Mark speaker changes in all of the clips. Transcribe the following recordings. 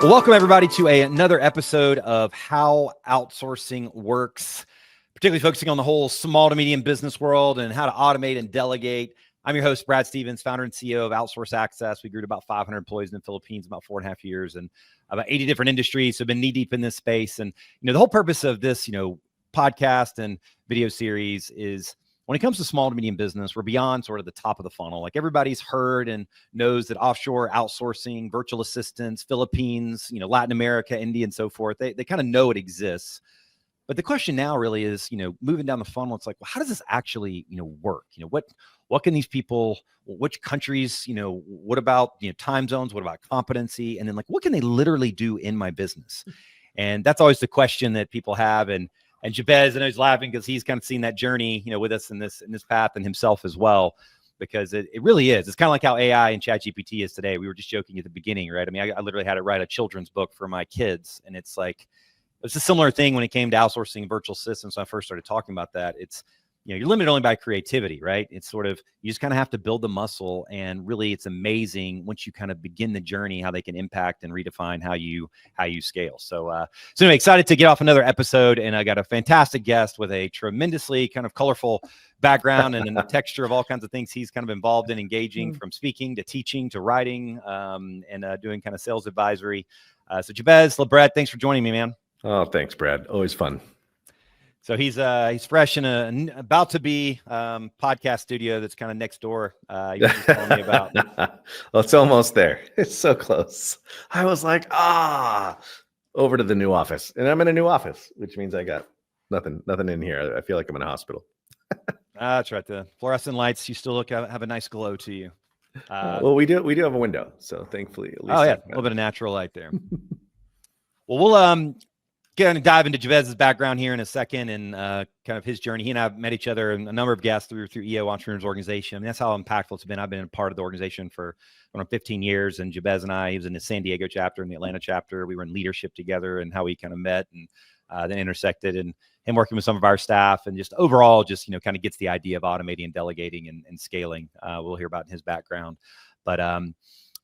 Speaker 1: Well, welcome everybody to another episode of How Outsourcing Works, particularly focusing on the whole small to medium business world and how to automate and delegate. I'm your host, Brad Stevens, founder and CEO of Outsource Access. We grew to about 500 employees in the Philippines in about 4.5 years and about 80 different industries. So I've been knee deep in this space. And, the whole purpose of this, podcast and video series is when it comes to small to medium business, we're beyond sort of the top of the funnel. Like everybody's heard and knows that offshore outsourcing, virtual assistants, Philippines, Latin America, India, and so forth, they kind of know it exists. But the question now really is, moving down the funnel, it's like, well, how does this actually, work? What can these people, which countries, what about, time zones? What about competency? And then what can they literally do in my business? And that's always the question that people have. And Jabez, I know he's laughing because he's kind of seen that journey, with us in this path and himself as well, because it really is. It's kind of like how AI and ChatGPT is today. We were just joking at the beginning, right? I mean, I literally had to write a children's book for my kids, and it's like, it's a similar thing when it came to outsourcing virtual systems. When I first started talking about that, it's, you're limited only by creativity, right? It's sort of, you just kind of have to build the muscle, and really it's amazing once you kind of begin the journey, how they can impact and redefine how you scale. So anyway, excited to get off another episode, and I got a fantastic guest with a tremendously kind of colorful background and a texture of all kinds of things he's kind of involved in, engaging from speaking to teaching to writing, and doing kind of sales advisory. So Jabez LeBret, thanks for joining me, man.
Speaker 2: Oh, thanks, Brad. Always fun.
Speaker 1: So he's fresh in about to be podcast studio that's kind of next door. You were just telling me about.
Speaker 2: Well, it's almost there. It's so close. I was like, over to the new office, and I'm in a new office, which means I got nothing in here. I feel like I'm in a hospital.
Speaker 1: That's right. The fluorescent lights, you still have a nice glow to you.
Speaker 2: Well, we do have a window, so thankfully, at least.
Speaker 1: Oh yeah, a little bit of natural light there. Well, we'll going to dive into Javez's background here in a second, and kind of his journey. He and I have met each other and a number of guests through EO Entrepreneurs Organization. I mean, that's how impactful it's been. I've been a part of the organization for 15 years, and Jabez and I, he was in the San Diego chapter and the Atlanta chapter. We were in leadership together, and how we kind of met and then intersected, and him working with some of our staff, and just overall just, kind of gets the idea of automating and delegating and scaling. We'll hear about his background. But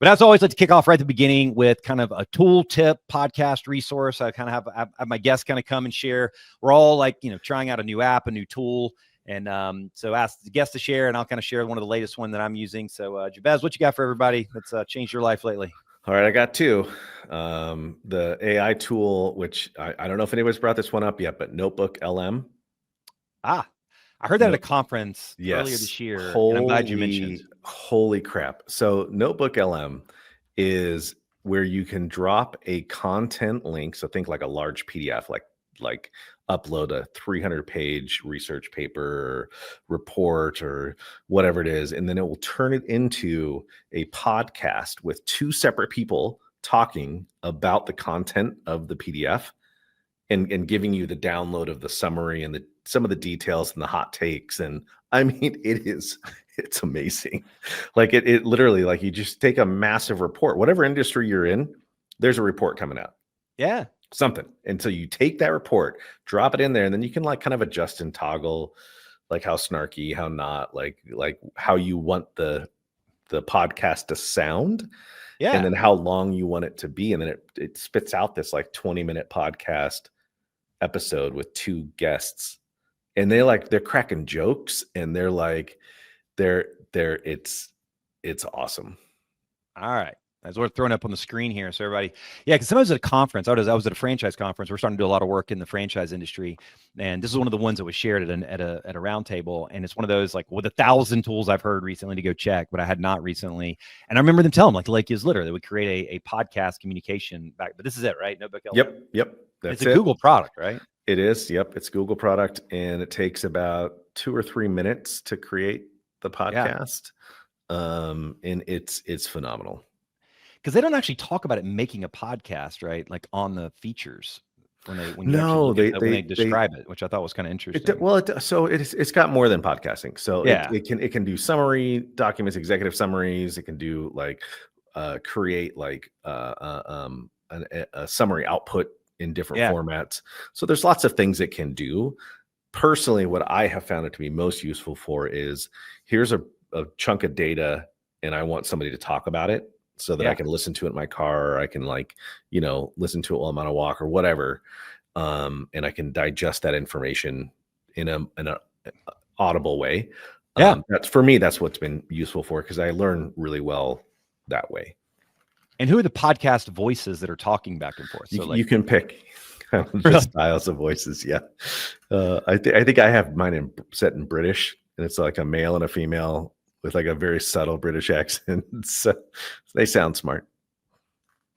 Speaker 1: as always, let's kick off right at the beginning with kind of a tool tip podcast resource. I kind of have my guests kind of come and share. We're all trying out a new app, a new tool. And so ask the guests to share, and I'll kind of share one of the latest one that I'm using. So Jabez, what you got for everybody that's changed your life lately?
Speaker 2: All right, I got two. The AI tool, which I don't know if anybody's brought this one up yet, but NotebookLM.
Speaker 1: I heard that at a conference earlier this year, and I'm glad you mentioned.
Speaker 2: Holy crap. So NotebookLM is where you can drop a content link. So think like a large PDF, like upload a 300-page research paper or report or whatever it is, and then it will turn it into a podcast with two separate people talking about the content of the PDF and giving you the download of the summary and some of the details and the hot takes. And I mean, it's amazing. Like it literally, like you just take a massive report, whatever industry you're in, there's a report coming out.
Speaker 1: Yeah.
Speaker 2: Something. And so you take that report, drop it in there, and then you can kind of adjust and toggle like how snarky, how not, like how you want the podcast to sound. Yeah. And then how long you want it to be. And then it spits out this 20-minute podcast episode with two guests, and they're cracking jokes, and it's awesome.
Speaker 1: All right. As we're throwing up on the screen here. So everybody, because sometimes at a conference, I was at a franchise conference. We're starting to do a lot of work in the franchise industry. And this is one of the ones that was shared at a round table. And it's one of those with 1,000 tools I've heard recently to go check, but I had not recently. And I remember them telling the lake is literally, they would create a podcast communication back, but this is it, right? NotebookLM.
Speaker 2: Yep.
Speaker 1: It's a Google product, right?
Speaker 2: It is. Yep. It's a Google product, and it takes about 2 or 3 minutes to create the podcast. Yeah. And it's phenomenal.
Speaker 1: Because they don't actually talk about it making a podcast, right? Like on the features when they describe it, which I thought was kind of interesting.
Speaker 2: It's got more than podcasting. So it can do summary documents, executive summaries. It can do create a summary output in different formats. So there's lots of things it can do. Personally, what I have found it to be most useful for is here's a chunk of data, and I want somebody to talk about it. so that I can listen to it in my car, or I can listen to it while I'm on a walk or whatever. And I can digest that information in a audible way. That's for me, that's what's been useful for, because I learn really well that way.
Speaker 1: And who are the podcast voices that are talking back and forth?
Speaker 2: So you can pick the styles of voices. Yeah. I think I have mine set in British, and it's like a male and a female with like a very subtle British accent. So they sound smart.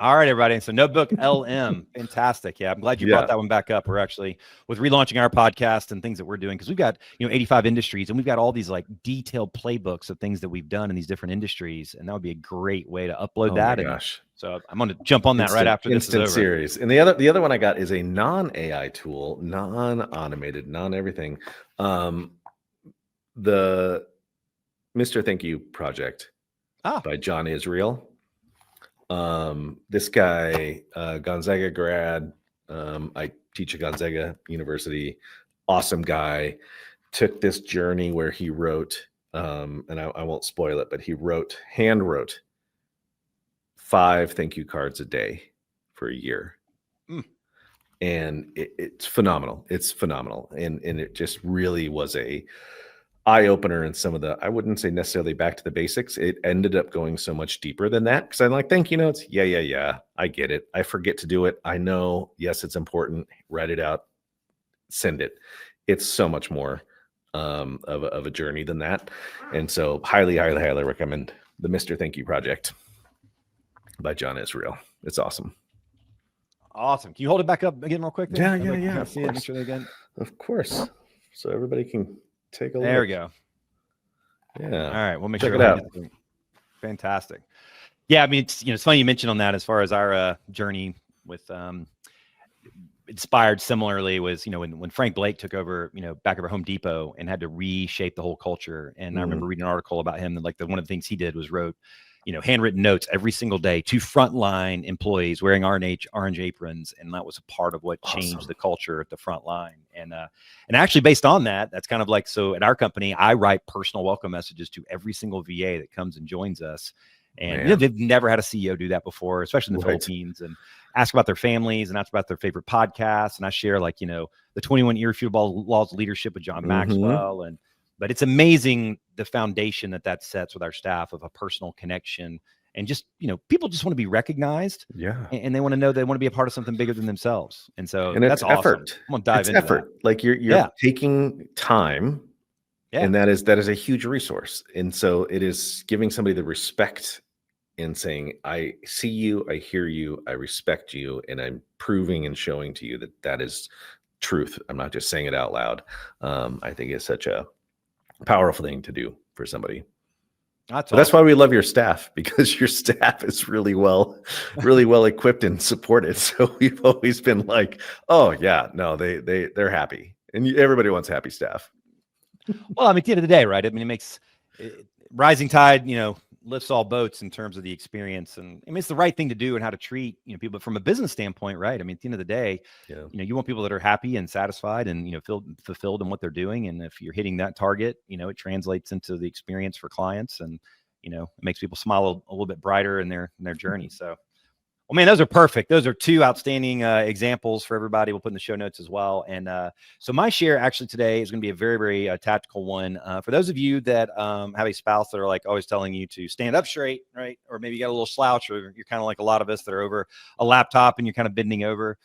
Speaker 1: All right, everybody. So NotebookLM, fantastic. Yeah, I'm glad you brought that one back up. We're actually with relaunching our podcast and things that we're doing, because we've got 85 industries, and we've got all these like detailed playbooks of things that we've done in these different industries, and that would be a great way to upload that.
Speaker 2: Oh my gosh!
Speaker 1: So I'm going to jump on that right after this is over.
Speaker 2: Series. And the other one I got is a non-AI tool, non-automated, non-everything. The Mr. Thank You Project by John Israel. This guy, Gonzaga grad, I teach at Gonzaga University, awesome guy, took this journey where he wrote, and I won't spoil it, but he hand wrote 5 thank you cards a day for a year. And it's phenomenal. It's phenomenal. And it just really was a eye opener in some of the, I wouldn't say necessarily back to the basics. It ended up going so much deeper than that, because I'm like, thank you notes. Yeah. I get it. I forget to do it. I know. Yes, it's important. Write it out. Send it. It's so much more of a journey than that. And so highly recommend the Mr. Thank You Project by John Israel. It's awesome.
Speaker 1: Awesome. Can you hold it back up again real quick?
Speaker 2: Yeah. Can
Speaker 1: see it, make sure they again.
Speaker 2: Of course. So everybody can take a look.
Speaker 1: There we go.
Speaker 2: Yeah.
Speaker 1: All right. We'll make
Speaker 2: Check
Speaker 1: sure
Speaker 2: it out.
Speaker 1: Fantastic. Yeah. I mean, it's funny you mentioned on that, as far as our journey with inspired similarly was, when Frank Blake took over, back over Home Depot and had to reshape the whole culture. And I remember reading an article about him, and one of the things he did was wrote, handwritten notes every single day to frontline employees wearing orange aprons. And that was a part of what changed the culture at the front line. And actually based on that, that's kind of like, so at our company, I write personal welcome messages to every single VA that comes and joins us. And they've never had a CEO do that before, especially in the Philippines, and ask about their families and ask about their favorite podcasts. And I share the 21 Irrefutable Laws of Leadership with John Maxwell. But it's amazing the foundation that sets with our staff of a personal connection, and just, people just want to be recognized.
Speaker 2: Yeah.
Speaker 1: And they want to know they want to be a part of something bigger than themselves. And so
Speaker 2: that's
Speaker 1: awesome.
Speaker 2: Effort.
Speaker 1: I'm going to dive into
Speaker 2: effort.
Speaker 1: that.
Speaker 2: Like you're taking time, and that is a huge resource. And so it is giving somebody the respect and saying, I see you, I hear you, I respect you, and I'm proving and showing to you that is truth. I'm not just saying it out loud. I think it's such a powerful thing to do for somebody. That's why we love your staff, because your staff is really well equipped and supported. So we've always been like, oh yeah, no, they're happy, and everybody wants happy staff.
Speaker 1: Well, I mean, at the end of the day, right? I mean, it makes rising tide, lifts all boats in terms of the experience. And I mean, it's the right thing to do, and how to treat, people. But from a business standpoint, right? I mean, at the end of the day, you want people that are happy and satisfied and, fulfilled in what they're doing. And if you're hitting that target, it translates into the experience for clients, and, it makes people smile a little bit brighter in their journey. So, well, man, those are perfect. Those are 2 outstanding examples for everybody. We'll put in the show notes as well. And so my share actually today is going to be a very, very tactical one. For those of you that have a spouse that are like always telling you to stand up straight, right? Or maybe you got a little slouch, or you're kind of like a lot of us that are over a laptop and you're kind of bending over.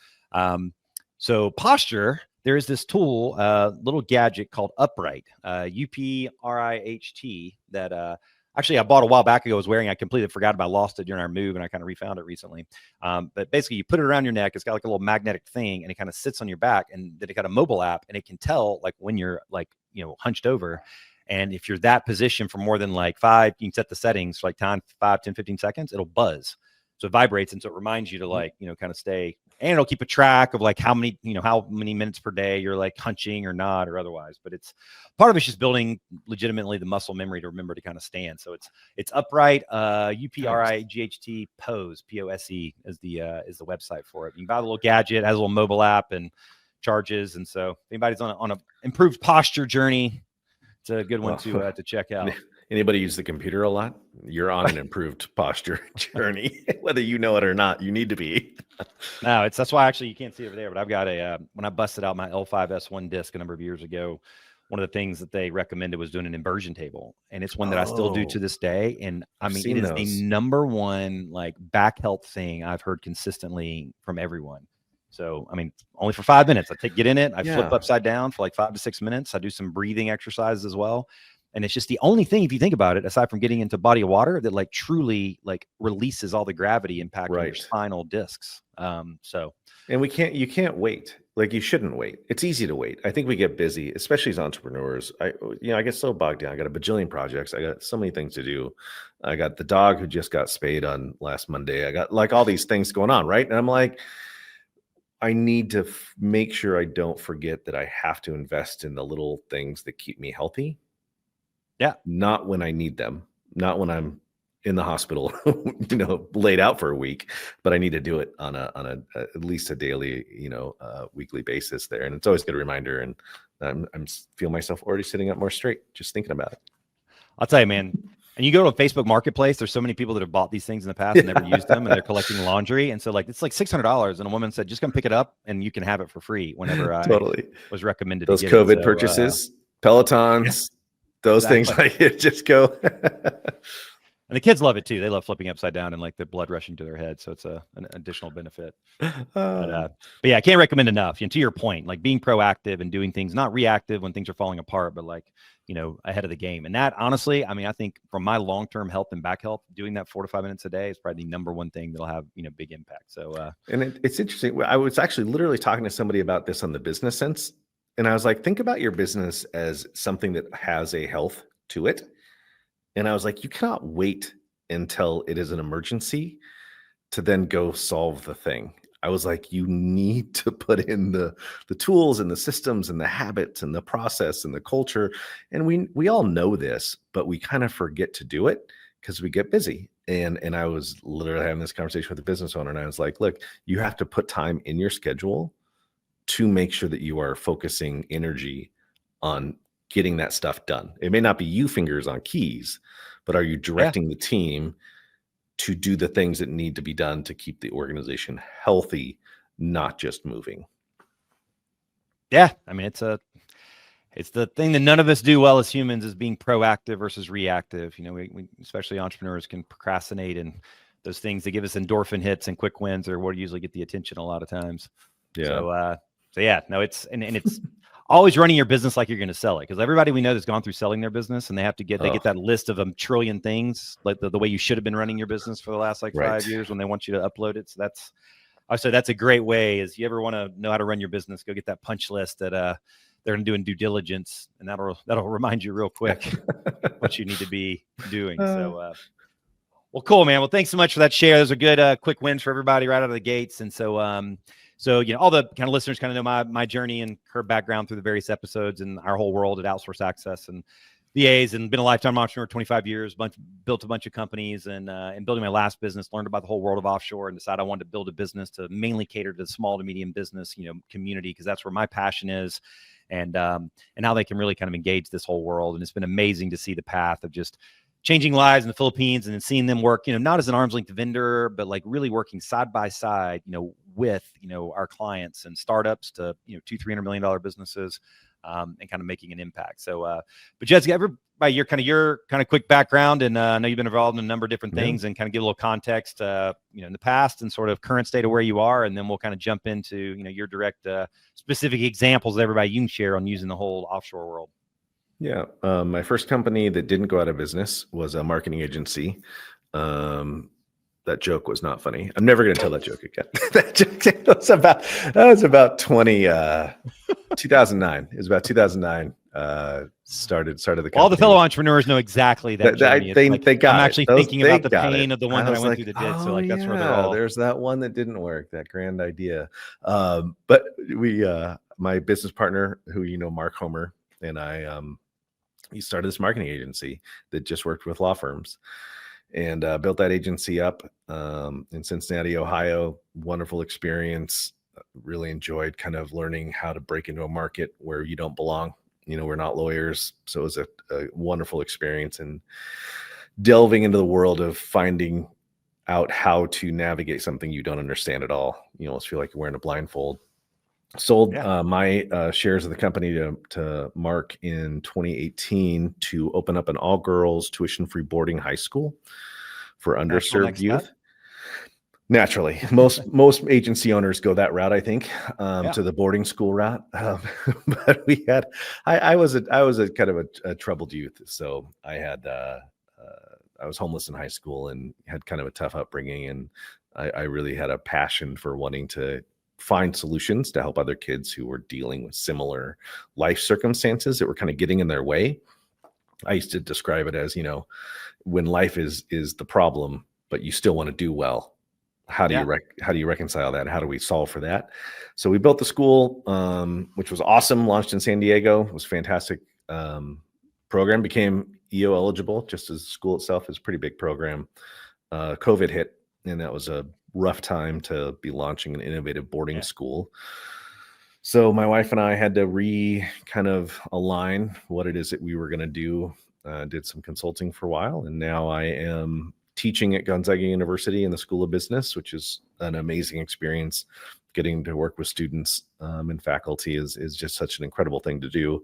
Speaker 1: So posture, there is this tool, little gadget called Upright, UPRIHT, that actually I bought a while back ago. I was wearing, I completely forgot about, lost it during our move, and I kind of refound it recently. But basically you put it around your neck. It's got like a little magnetic thing, and it kind of sits on your back, and then it got a mobile app, and it can tell like when you're hunched over. And if you're that position for more than like 5, you can set the settings for like 5, 10, 15 seconds, it'll buzz. So it vibrates. And so it reminds you to kind of stay, and it'll keep a track of like how many minutes per day you're like hunching or not, or otherwise. But it's part of it's just building legitimately the muscle memory to remember to kind of stand. So it's Upright, UPRIGHT Pose, POSE is the website for it. You can buy the little gadget, has a little mobile app and charges. And so if anybody's on a improved posture journey, it's a good one to check out.
Speaker 2: Anybody use the computer a lot? You're on an improved posture journey, whether you know it or not. You need to be.
Speaker 1: No, that's why actually you can't see over there, but I've got when I busted out my L5S1 disc a number of years ago, one of the things that they recommended was doing an inversion table. And it's one that I still do to this day. And I
Speaker 2: I've
Speaker 1: mean,
Speaker 2: seen
Speaker 1: it is
Speaker 2: those.
Speaker 1: the number one like back health thing I've heard consistently from everyone. So, I mean, only for 5 minutes. Get in it. I flip upside down for like 5 to 6 minutes. I do some breathing exercises as well. And it's just the only thing, if you think about it, aside from getting into body of water, that like truly like releases all the gravity impacting your spinal discs. And
Speaker 2: you can't wait. Like you shouldn't wait. It's easy to wait. I think we get busy, especially as entrepreneurs. I get so bogged down. I got a bajillion projects. I got so many things to do. I got the dog who just got spayed on last Monday. I got like all these things going on, right? And I'm like, I need to make sure I don't forget that I have to invest in the little things that keep me healthy.
Speaker 1: Yeah.
Speaker 2: Not when I need them, not when I'm in the hospital, laid out for a week, but I need to do it on a at least a daily, weekly basis there. And it's always a good reminder. And I'm feel myself already sitting up more straight, just thinking about it.
Speaker 1: I'll tell you, man. And you go to a Facebook marketplace, there's so many people that have bought these things in the past and never used them, and they're collecting laundry. And so like, it's like $600. And a woman said, just come pick it up and you can have it for free whenever I was recommended.
Speaker 2: Those COVID purchases, Pelotons, those things, like just go.
Speaker 1: And the kids love it too. They love flipping upside down and like the blood rushing to their head. So it's an additional benefit. But yeah, I can't recommend enough. And to your point, like being proactive and doing things, not reactive when things are falling apart, but like, ahead of the game. And that honestly, I mean, I think from my long-term health and back health, doing that 4 to 5 minutes a day is probably the number one thing that'll have, big impact. So,
Speaker 2: and it's interesting. I was actually literally talking to somebody about this on the business sense. And I was like, think about your business as something that has a health to it. And I was like, you cannot wait until it is an emergency to then go solve the thing. I was like, you need to put in the tools and the systems and the habits and the process and the culture. And we all know this, but we kind of forget to do it because we get busy. And I was literally having this conversation with a business owner, and I was like, look, you have to put time in your schedule to make sure that you are focusing energy on getting that stuff done. It may not be you fingers on keys, but are you directing the team to do the things that need to be done to keep the organization healthy, not just moving?
Speaker 1: Yeah. I mean, it's the thing that none of us do well as humans is being proactive versus reactive. We especially entrepreneurs can procrastinate, and those things that give us endorphin hits and quick wins are what usually get the attention a lot of times. Yeah. So yeah, no, it's always running your business like you're going to sell it, because everybody we know that's gone through selling their business, and they get that list of a trillion things, like the way you should have been running your business for the last 5 years when they want you to upload it. So that's a great way. Is you ever want to know how to run your business, go get that punch list that they're doing due diligence, and that'll remind you real quick what you need to be doing. So well, cool, man. Well, thanks so much for that share. Those are good quick wins for everybody right out of the gates. And so all the kind of listeners kind of know my journey and her background through the various episodes and our whole world at Outsource Access and VAs, and been a lifetime entrepreneur, 25 years, built a bunch of companies, and building my last business, learned about the whole world of offshore, and decided I wanted to build a business to mainly cater to the small to medium business, community, because that's where my passion is, and how they can really kind of engage this whole world. And it's been amazing to see the path of just changing lives in the Philippines, and then seeing them work, not as an arm's length vendor, but like really working side by side, with, our clients and startups to, $200-300 million businesses, and kind of making an impact. So, but Jez, everybody, your kind of quick background, and I know you've been involved in a number of different things, and kind of give a little context, in the past and sort of current state of where you are. And then we'll kind of jump into, your direct, specific examples that everybody you can share on using the whole offshore world.
Speaker 2: Yeah. My first company that didn't go out of business was a marketing agency. That joke was not funny. I'm never going to tell that joke again. That joke was about 2009. It was about 2009. Started the company.
Speaker 1: All the fellow entrepreneurs know exactly that.
Speaker 2: They got
Speaker 1: I'm actually thinking about the pain of the one that I went through that did.
Speaker 2: Oh,
Speaker 1: so like that's where they're all.
Speaker 2: There's that one that didn't work. That grand idea. But my business partner, who Mark Homer, and I, he started this marketing agency that just worked with law firms, and built that agency up in Cincinnati, Ohio. Wonderful experience. Really enjoyed kind of learning how to break into a market where you don't belong, we're not lawyers, so it was a wonderful experience, and delving into the world of finding out how to navigate something you don't understand at all. You almost feel like you're wearing a blindfold. Sold my shares of the company to Mark in 2018 to open up an all-girls tuition-free boarding high school for underserved youth. Naturally, most agency owners go that route, I think, to the boarding school route. But I was a kind of a troubled youth, so I was homeless in high school and had kind of a tough upbringing, and I really had a passion for wanting to find solutions to help other kids who were dealing with similar life circumstances that were kind of getting in their way. I used to describe it as, when life is the problem, but you still want to do well. How do you reconcile that? How do we solve for that? So we built the school, which was awesome. Launched in San Diego. It was a fantastic program. Became EO eligible, just as the school itself is a pretty big program. COVID hit, and that was a rough time to be launching an innovative boarding school. So my wife and I had to kind of align what it is that we were going to do. Did some consulting for a while, and now I am teaching at Gonzaga University in the School of Business, which is an amazing experience. Getting to work with students and faculty is just such an incredible thing to do.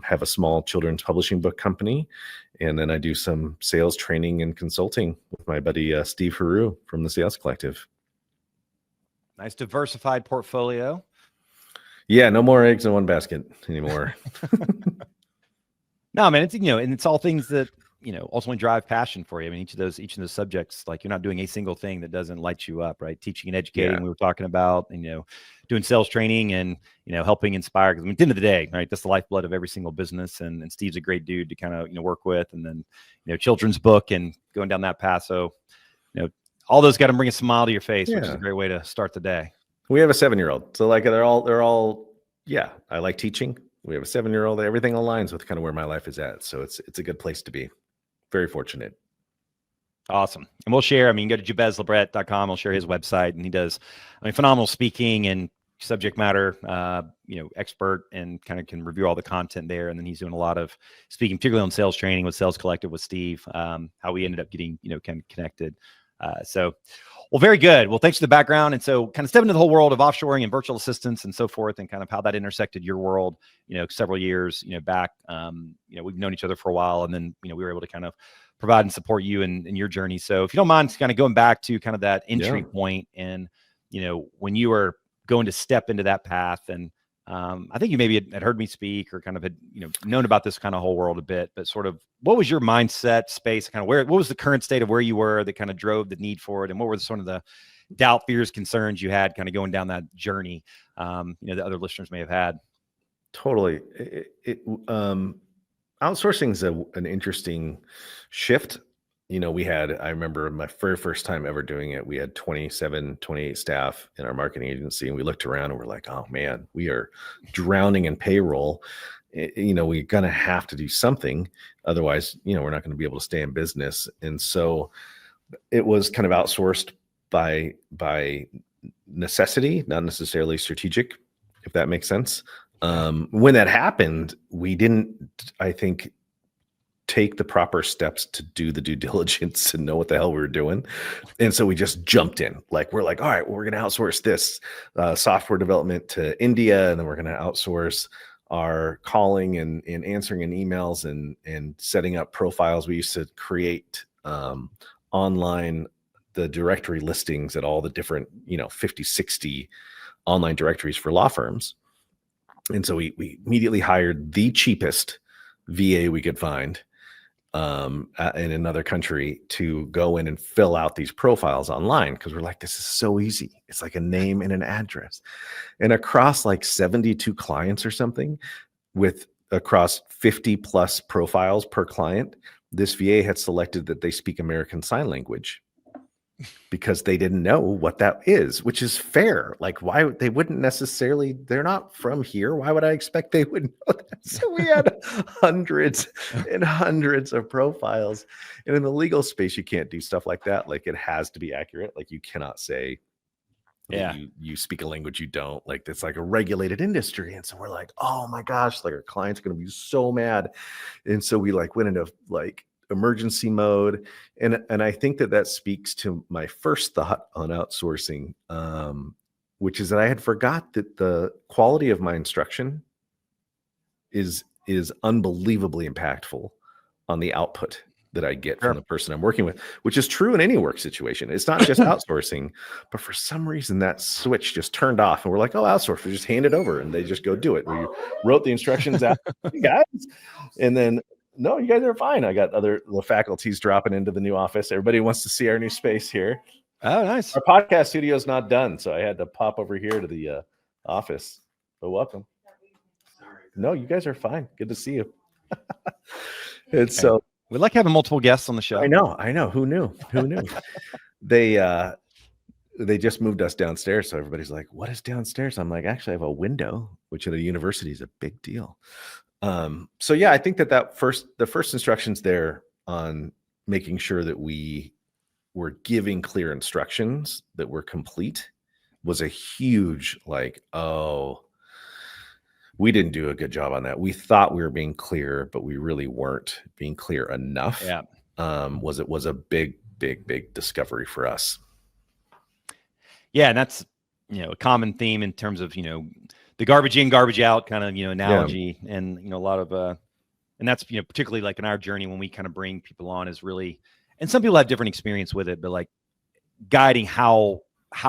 Speaker 2: Have a small children's publishing book company, and then I do some sales training and consulting with my buddy Steve Haru from the Sales Collective.
Speaker 1: Nice diversified portfolio.
Speaker 2: Yeah, no more eggs in one basket anymore.
Speaker 1: No, man, it's and it's all things that ultimately drive passion for you. I mean, each of those subjects, like, you're not doing a single thing that doesn't light you up, right? Teaching and educating, we were talking about, and doing sales training and helping inspire. Because at the end of the day, right, that's the lifeblood of every single business. And Steve's a great dude to kind of work with. And then children's book and going down that path. So all those got to bring a smile to your face, which is a great way to start the day.
Speaker 2: We have a 7-year-old, so like they're all I like teaching. We have a 7-year-old. Everything aligns with kind of where my life is at. So it's a good place to be. Very fortunate.
Speaker 1: Awesome. And we'll share, you can go to JabezLeBret.com. I'll share his website, and he does, phenomenal speaking and subject matter, expert, and kind of can review all the content there. And then he's doing a lot of speaking, particularly on sales training with Sales Collective with Steve, how we ended up getting, kind of connected. Well, very good. Well, thanks for the background. And so kind of step into the whole world of offshoring and virtual assistants and so forth, and kind of how that intersected your world, several years, back. We've known each other for a while, and then, we were able to kind of provide and support you in your journey. So if you don't mind kind of going back to kind of that entry point and, when you were going to step into that path, and I think you maybe had heard me speak or kind of had, known about this kind of whole world a bit, but sort of what was your mindset space, kind of what was the current state of where you were that kind of drove the need for it? And what were some of the doubt, fears, concerns you had kind of going down that journey, that other listeners may have had?
Speaker 2: Totally. Outsourcing is an interesting shift. I remember my very first time ever doing it, we had 28 staff in our marketing agency, and we looked around and we're like, oh man, we are drowning in payroll. We're going to have to do something. Otherwise, we're not going to be able to stay in business. And so it was kind of outsourced by necessity, not necessarily strategic, if that makes sense. When that happened, we didn't, I think, take the proper steps to do the due diligence and know what the hell we were doing. And so we just jumped in. We're like, all right, well, we're going to outsource this software development to India. And then we're going to outsource our calling and answering in emails and setting up profiles. We used to create online the directory listings at all the different, 50, 60 online directories for law firms. And so we immediately hired the cheapest VA we could find in another country to go in and fill out these profiles online, because we're like, this is so easy. It's like a name and an address. And across like 72 clients or something, across 50 plus profiles per client, this VA had selected that they speak American Sign Language because they didn't know what that is, which is fair. Like, why they wouldn't necessarily, they're not from here. Why would I expect they would know that? So we had hundreds and hundreds of profiles. And in the legal space, you can't do stuff like that. Like, it has to be accurate. Like, you cannot say, that
Speaker 1: Yeah.
Speaker 2: you speak a language you don't. Like, it's like a regulated industry. And so we're like, oh my gosh, like our client's going to be so mad. And so we like went into like emergency mode. And I think that speaks to my first thought on outsourcing, which is that I had forgot that the quality of my instruction is unbelievably impactful on the output that I get from the person I'm working with, which is true in any work situation. It's not just outsourcing, but for some reason that switch just turned off and we're like, oh, outsource, we just hand it over and they just go do it. We wrote the instructions out, hey guys, and then no, you guys are fine. I got the faculties dropping into the new office. Everybody wants to see our new space here.
Speaker 1: Oh, nice.
Speaker 2: Our podcast studio is not done, so I had to pop over here to the office. But welcome. No, you guys are fine. Good to see you. And so
Speaker 1: we like having multiple guests on the show.
Speaker 2: I know. Who knew? They just moved us downstairs, so everybody's like, "What is downstairs?" I'm like, "Actually, I have a window, which at a university is a big deal." So yeah, I think that the first instructions there on making sure that we were giving clear instructions that were complete was a huge like, oh, we didn't do a good job on that. We thought we were being clear, but we really weren't being clear enough.
Speaker 1: Yeah.
Speaker 2: Was a big discovery for us.
Speaker 1: Yeah. And that's, a common theme in terms of, the garbage in, garbage out kind of, analogy. Yeah. And, a lot of, and that's, particularly like in our journey when we kind of bring people on is really, and some people have different experience with it, but like guiding how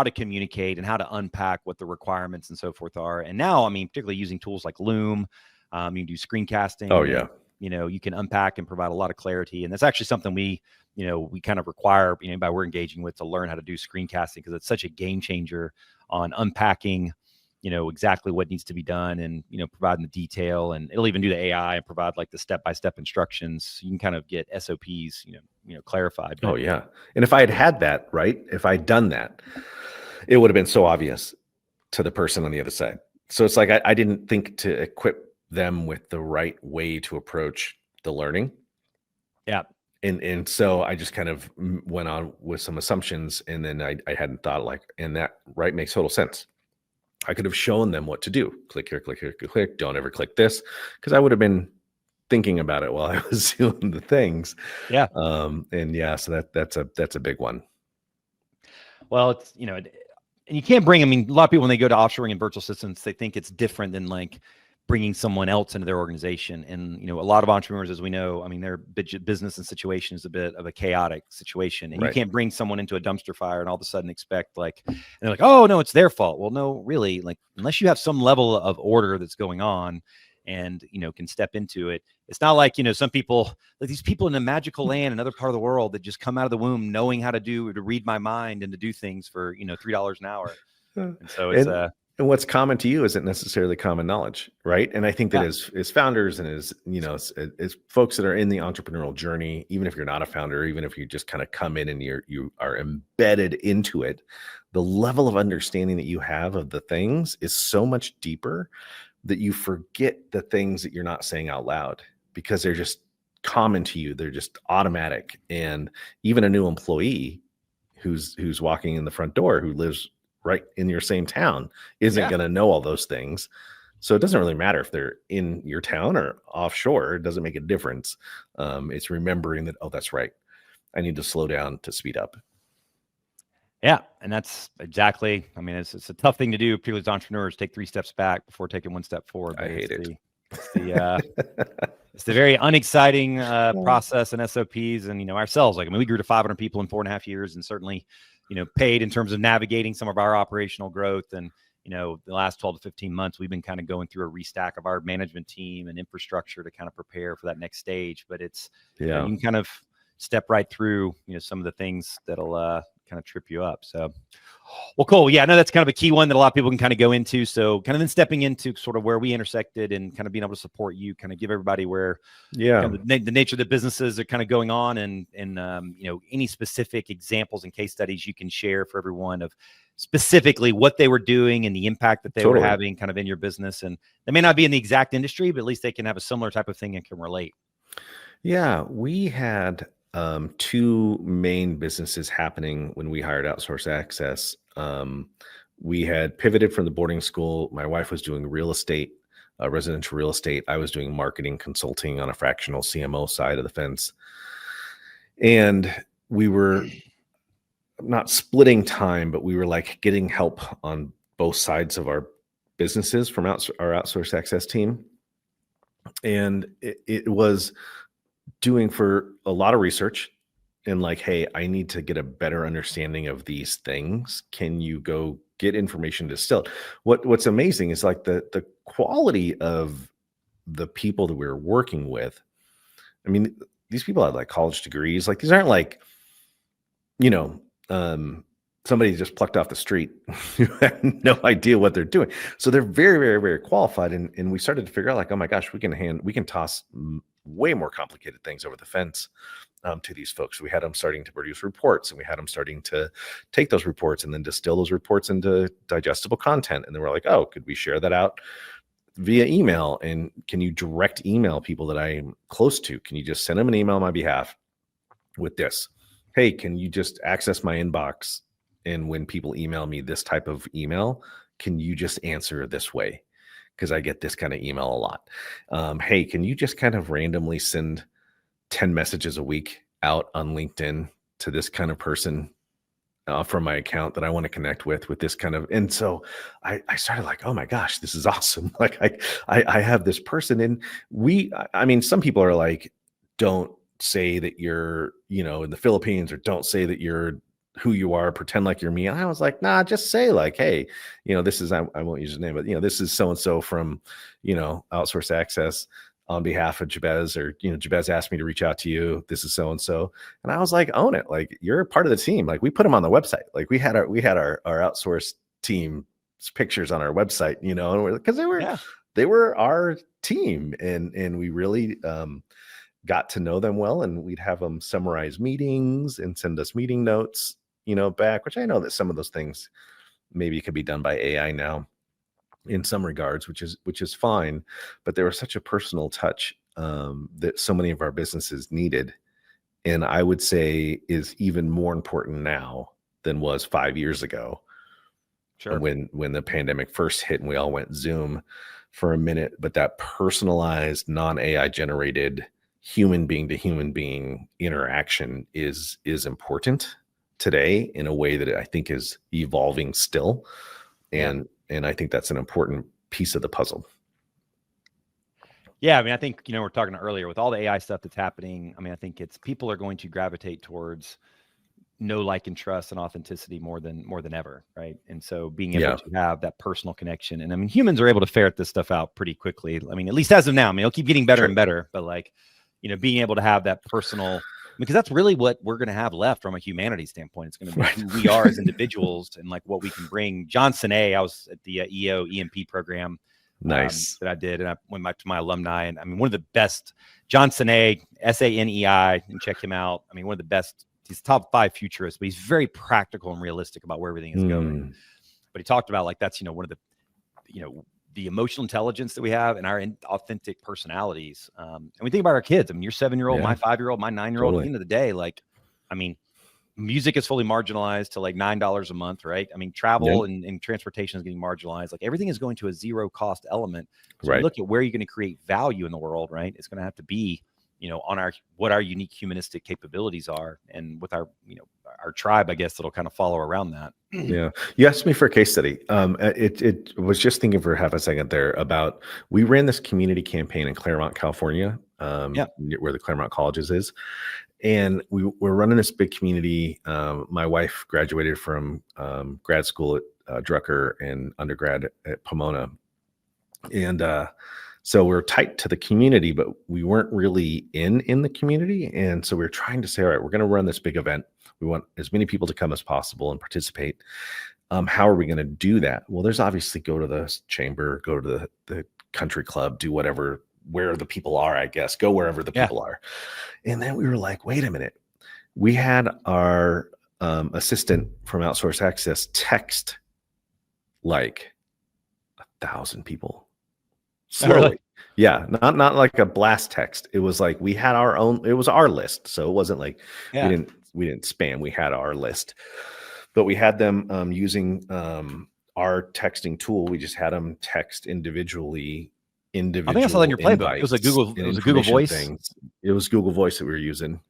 Speaker 1: to communicate and how to unpack what the requirements and so forth are. And now, particularly using tools like Loom, you can do screencasting.
Speaker 2: Oh yeah.
Speaker 1: And, you can unpack and provide a lot of clarity. And that's actually something we kind of require, anybody we're engaging with to learn how to do screencasting because it's such a game changer on unpacking, exactly what needs to be done and, providing the detail, and it'll even do the AI and provide like the step-by-step instructions. So you can kind of get SOPs, clarified.
Speaker 2: Oh yeah. And if I had that, right, if I'd done that, it would have been so obvious to the person on the other side. So it's like, I didn't think to equip them with the right way to approach the learning.
Speaker 1: Yeah.
Speaker 2: And so I just kind of went on with some assumptions, and then I hadn't thought like, and that right makes total sense. I could have shown them what to do. Click here, click here, click. Don't ever click this, because I would have been thinking about it while I was doing the things.
Speaker 1: Yeah.
Speaker 2: And yeah, so that's a big one.
Speaker 1: Well, it's, and you can't bring, a lot of people, when they go to offshoring and virtual systems, they think it's different than like bringing someone else into their organization. And, a lot of entrepreneurs, as we know, their business and situation is a bit of a chaotic situation, and you can't bring someone into a dumpster fire and all of a sudden expect like, and they're like, oh no, it's their fault. Well, no, really, like, unless you have some level of order that's going on and, can step into it. It's not like, some people, like these people in a magical land, another part of the world, that just come out of the womb knowing how to read my mind and to do things for, $3 an hour. And so it's
Speaker 2: and what's common to you isn't necessarily common knowledge, right? And I think that as founders and as folks that are in the entrepreneurial journey, even if you're not a founder, even if you just kind of come in and you are embedded into it, the level of understanding that you have of the things is so much deeper that you forget the things that you're not saying out loud because they're just common to you. They're just automatic. And even a new employee who's walking in the front door, who lives right in your same town, isn't going to know all those things. So it doesn't really matter if they're in your town or offshore. It doesn't make a difference. It's remembering that, oh, that's right, I need to slow down to speed up.
Speaker 1: Yeah. And that's exactly, it's a tough thing to do, particularly as entrepreneurs, take 3 steps back before taking 1 step forward.
Speaker 2: I hate it.
Speaker 1: It's the very unexciting process and SOPs, and ourselves. Like, we grew to 500 people in 4.5 years, and certainly, paid in terms of navigating some of our operational growth. And the last 12 to 15 months, we've been kind of going through a restack of our management team and infrastructure to kind of prepare for that next stage. But it's you can kind of step right through some of the things that'll kind of trip you up. So, well, cool. Yeah, I know that's kind of a key one that a lot of people can kind of go into. So kind of then stepping into sort of where we intersected and kind of being able to support you, kind of give everybody where kind of the nature of the businesses are kind of going on, and any specific examples and case studies you can share for everyone of specifically what they were doing and the impact that they were having kind of in your business. And they may not be in the exact industry, but at least they can have a similar type of thing and can relate.
Speaker 2: Yeah, we had 2 main businesses happening when we hired Outsource Access. we had pivoted from the boarding school. My wife was doing real estate, residential real estate. I was doing marketing consulting on a fractional CMO side of the fence. And we were not splitting time, but we were like getting help on both sides of our businesses from our outsource access team. And it was doing for a lot of research and like, hey, I need to get a better understanding of these things. Can you go get information distilled? What's amazing is like the quality of the people that we were working with. I mean, these people had like college degrees. Like these aren't like, you know, somebody just plucked off the street who had no idea what they're doing. So they're very, very, very qualified. And we started to figure out like, oh my gosh, we can toss way more complicated things over the fence to these folks. We had them starting to produce reports, and we had them starting to take those reports and then distill those reports into digestible content. And then we're like, oh, could we share that out via email? And can you direct email people that I'm close to? Can you just send them an email on my behalf with this? Hey, can you just access my inbox? And when people email me this type of email, can you just answer this way? Because I get this kind of email a lot. Hey, can you just kind of randomly send 10 messages a week out on LinkedIn to this kind of person from my account that I want to connect with this kind of, and so I started like, oh my gosh, this is awesome. Like I have this person, and I mean, some people are like, don't say that you're, in the Philippines, or don't say that you're who you are, pretend like you're me. And I was like, nah, just say like, hey, this is, I won't use his name, but this is so-and-so from, Outsource Access on behalf of Jabez, or, Jabez asked me to reach out to you. This is so-and-so. And I was like, own it. Like, you're part of the team. Like, we put them on the website. Like we had our outsource team pictures on our website, and because they were our team, and we really, got to know them well, and we'd have them summarize meetings and send us meeting notes, back, which I know that some of those things maybe could be done by AI now in some regards, which is fine. But there was such a personal touch that so many of our businesses needed. And I would say is even more important now than was 5 years ago.
Speaker 1: Sure.
Speaker 2: When the pandemic first hit and we all went Zoom for a minute, but that personalized, non-AI generated human being to human being interaction is important today in a way that I think is evolving still. And I think that's an important piece of the puzzle.
Speaker 1: Yeah. I mean, I think, we're talking earlier with all the AI stuff that's happening. I mean, I think people are going to gravitate towards know, like, and trust and authenticity more than ever. Right. And so being able to have that personal connection, and I mean, humans are able to ferret this stuff out pretty quickly. I mean, at least as of now, I mean, it'll keep getting better and better, but like, being able to have that personal, because that's really what we're going to have left from a humanity standpoint. It's going to be who we are as individuals and like what we can bring. John Sinet, I was at the EMP program
Speaker 2: Nice.
Speaker 1: that I did, and I went back to my alumni, and I mean, one of the best, John Sinet, SANEI, and check him out. I mean, one of the best, he's top 5 futurists, but he's very practical and realistic about where everything is going. But he talked about like, that's, one of the, the emotional intelligence that we have and our authentic personalities. And we think about our kids. I mean, your 7-year-old, my 5-year-old, my 9-year-old, at the end of the day, like, I mean, music is fully marginalized to like $9 a month, right? I mean, travel and transportation is getting marginalized. Like everything is going to a zero cost element. So you look at where you're going to create value in the world, right? It's going to have to be, on what our unique humanistic capabilities are, and with our, our tribe, I guess, that'll kind of follow around that.
Speaker 2: Yeah. You asked me for a case study. It was just thinking for half a second there about, we ran this community campaign in Claremont, California, where the Claremont Colleges is. And we were running this big community. My wife graduated from grad school at Drucker and undergrad at Pomona. And so we're tight to the community, but we weren't really in the community. And so we were trying to say, all right, we're going to run this big event. We want as many people to come as possible and participate. How are we going to do that? Well, there's obviously go to the chamber, go to the country club, do whatever, where the people are, I guess, go wherever the people are. And then we were like, wait a minute. We had our assistant from Outsource Access text like 1,000 people. Slowly.
Speaker 1: Really?
Speaker 2: Yeah. Not like a blast text. It was like, we had our own, it was our list. So it wasn't like we didn't spam. We had our list, but we had them using our texting tool, we just had them text individually,
Speaker 1: I think I saw that in your playbook. It was a Google Voice.
Speaker 2: Things. It was Google Voice that we were using.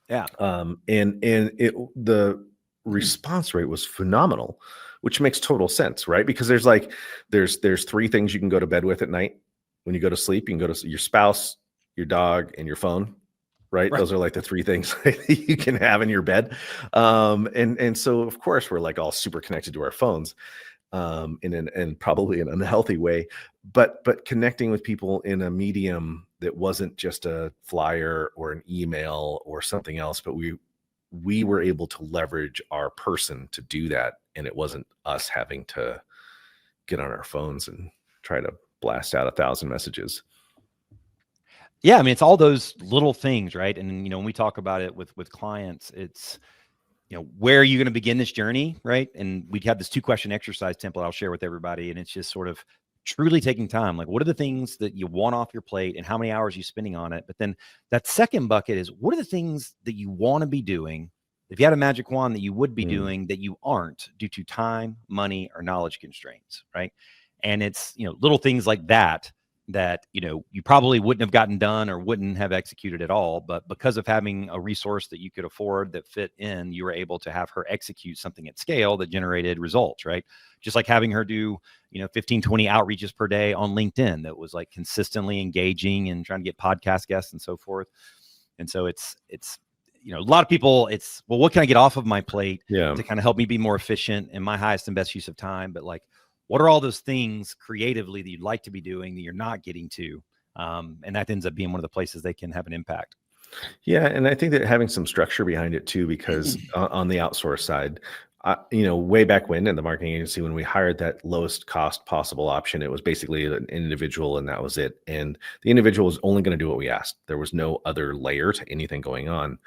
Speaker 1: Yeah.
Speaker 2: And the response rate was phenomenal, which makes total sense, right? Because there's three things you can go to bed with at night. When you go to sleep, you can go to your spouse, your dog, and your phone, right? Those are like the three things you can have in your bed. And so of course we're like all super connected to our phones, in probably an unhealthy way, but connecting with people in a medium that wasn't just a flyer or an email or something else, but we were able to leverage our person to do that. And it wasn't us having to get on our phones and try to blast out 1,000 messages.
Speaker 1: Yeah. I mean, it's all those little things, right? And, when we talk about it with clients, it's, where are you going to begin this journey, right? And we'd have this 2-question exercise template I'll share with everybody. And it's just sort of truly taking time. Like, what are the things that you want off your plate and how many hours are you spending on it? But then that second bucket is, what are the things that you want to be doing? If you had a magic wand, that you would be doing that you aren't due to time, money, or knowledge constraints, right? And it's, little things like that you probably wouldn't have gotten done or wouldn't have executed at all. But because of having a resource that you could afford that fit in, you were able to have her execute something at scale that generated results, right? Just like having her do, 15, 20 outreaches per day on LinkedIn that was like consistently engaging and trying to get podcast guests and so forth. And so it's, a lot of people, it's, well, what can I get off of my plate to kind of help me be more efficient and my highest and best use of time? But like, what are all those things creatively that you'd like to be doing that you're not getting to? And that ends up being one of the places they can have an impact.
Speaker 2: Yeah. And I think that having some structure behind it too, because on the outsource side, way back when in the marketing agency, when we hired that lowest cost possible option, it was basically an individual and that was it. And the individual was only going to do what we asked. There was no other layer to anything going on.